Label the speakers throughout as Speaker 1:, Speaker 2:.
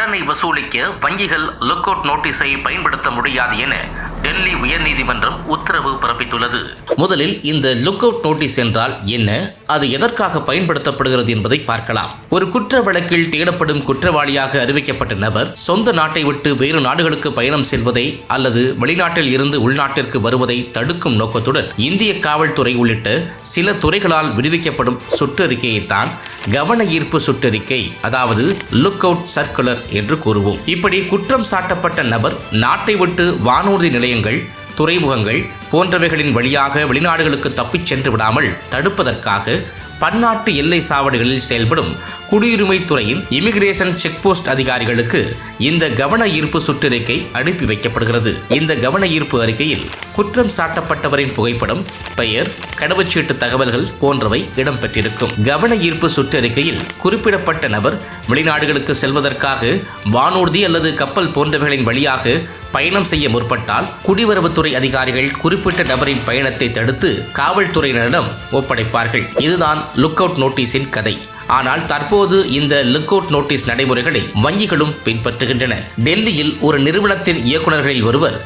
Speaker 1: கடனை வசூலிக்க வங்கிகள் லுக் அவுட் நோட்டீஸை பயன்படுத்த முடியாது என டெல்லி உயர்நீதிமன்றம் உத்தரவு பிறப்பித்துள்ளது. முதலில் இந்த லுக் அவுட் நோட்டீஸ் என்றால் என்ன, அது எதற்காக பயன்படுத்தப்படுகிறது என்பதை பார்க்கலாம். ஒரு குற்ற வழக்கில் தேடப்படும் குற்றவாளியாக அறிவிக்கப்பட்ட நபர் சொந்த நாட்டை விட்டு வேறு நாடுகளுக்கு பயணம் செல்வதை அல்லது வெளிநாட்டில் இருந்து உள்நாட்டிற்கு வருவதை தடுக்கும் நோக்கத்துடன் இந்திய காவல்துறை உள்ளிட்ட சில துறைகளால் விடுவிக்கப்படும் சுற்றறிக்கையைத்தான் கவன ஈர்ப்பு சுற்றறிக்கை, அதாவது லுக் அவுட் சர்க்குலர் என்று கூறுவோம். இப்படி குற்றம் சாட்டப்பட்ட நபர் நாட்டை விட்டு வானூர்தி நிலையங்கள், துறைமுகங்கள் போன்றவைகளின் வழியாக வெளிநாடுகளுக்கு தப்பிச் சென்று விடாமல் தடுப்பதற்காக பன்னாட்டு எல்லை சாவடிகளில் செயல்படும் குடியுரிமை துறையின் இமிகிரேஷன் செக்போஸ்ட் அதிகாரிகளுக்கு இந்த கவன ஈர்ப்பு சுற்றறிக்கை அனுப்பி வைக்கப்படுகிறது. இந்த கவன ஈர்ப்பு அறிக்கையில் குற்றம் சாட்டப்பட்டவரின் புகைப்படம், பெயர், கடவுச்சீட்டு தகவல்கள் போன்றவை இடம்பெற்றிருக்கும். கவன ஈர்ப்பு சுற்றறிக்கையில் குறிப்பிடப்பட்ட நபர் வெளிநாடுகளுக்கு செல்வதற்காக வானூர்தி அல்லது கப்பல் போன்றவைகளின் வழியாக பயணம் செய்ய முற்பட்டால் குடிவரவுத்துறை அதிகாரிகள் குறிப்பிட்ட நபரின் பயணத்தை தடுத்து காவல்துறையினரிடம் ஒப்படைப்பார்கள். இதுதான் லுக் அவுட் நோட்டீஸின் கதை. ஆனால் தற்போது இந்த லுக் அவுட் நோட்டீஸ் நடைமுறைகளை வங்கிகளும் பின்பற்றுகின்றன. டெல்லியில் ஒரு நிறுவனத்தின் இயக்குநர்களில் ஒருவர்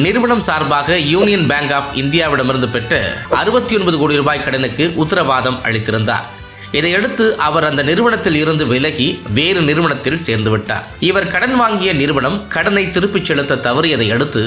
Speaker 1: நிறுவனம் சார்பாக யூனியன் பேங்க் ஆஃப் இந்தியாவிடமிருந்து பெற்ற 69 கோடி ரூபாய் கடனுக்கு உத்தரவாதம் அளித்திருந்தார். இதையடுத்து அவர் அந்த நிறுவனத்தில் இருந்து விலகி வேறு நிறுவனத்தில் சேர்ந்து விட்டார். இவர் கடன் வாங்கிய நிறுவனம் கடனை திருப்பிச் செலுத்த தவறியதை அடுத்து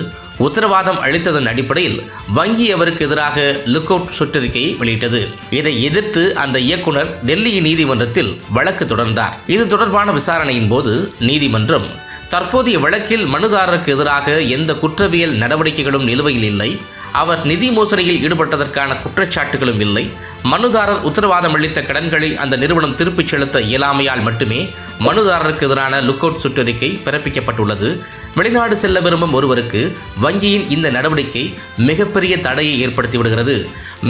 Speaker 1: உத்தரவாதம் அளித்ததன் அடிப்படையில் வங்கி அவருக்கு எதிராக லுக் அவுட் சுற்றறிக்கையை வெளியிட்டது. இதை எதிர்த்து அந்த இயக்குனர் டெல்லி நீதிமன்றத்தில் வழக்கு தொடர்ந்தார். இது தொடர்பான விசாரணையின் போது நீதிமன்றம் தற்போதைய வழக்கில் மனுதாரருக்கு எதிராக எந்த குற்றவியல் நடவடிக்கைகளும் நிலுவையில் இல்லை, அவர் நிதி மோசடியில் ஈடுபட்டதற்கான குற்றச்சாட்டுகளும் இல்லை, மனுதாரர் உத்தரவாதம் அளித்த கடன்களை அந்த நிறுவனம் திருப்பிச் செலுத்த இயலாமையால் மட்டுமே மனுதாரருக்கு எதிரான லுக் அவுட் சுற்றறிக்கை பிறப்பிக்கப்பட்டுள்ளது. வெளிநாடு செல்ல விரும்பும் ஒருவருக்கு வங்கியின் இந்த நடவடிக்கை மிகப்பெரிய தடையை ஏற்படுத்தி விடுகிறது.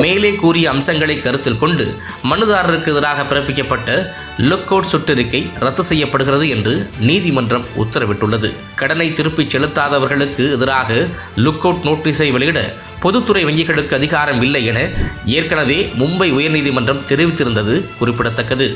Speaker 1: மேலே கூறிய அம்சங்களை கருத்தில் கொண்டு மனுதாரருக்கு எதிராக பிறப்பிக்கப்பட்ட லுக் அவுட் சுற்றறிக்கை ரத்து செய்யப்படுகிறது என்று நீதிமன்றம் உத்தரவிட்டுள்ளது. கடனை திருப்பிச் செலுத்தாதவர்களுக்கு எதிராக லுக் அவுட் நோட்டீஸை வெளியிட பொதுத்துறை வங்கிகளுக்கு அதிகாரம் இல்லை என ஏற்கனவே மும்பை உயர்நீதிமன்றம் தெரிவித்திருந்தது குறிப்பிடத்தக்கது.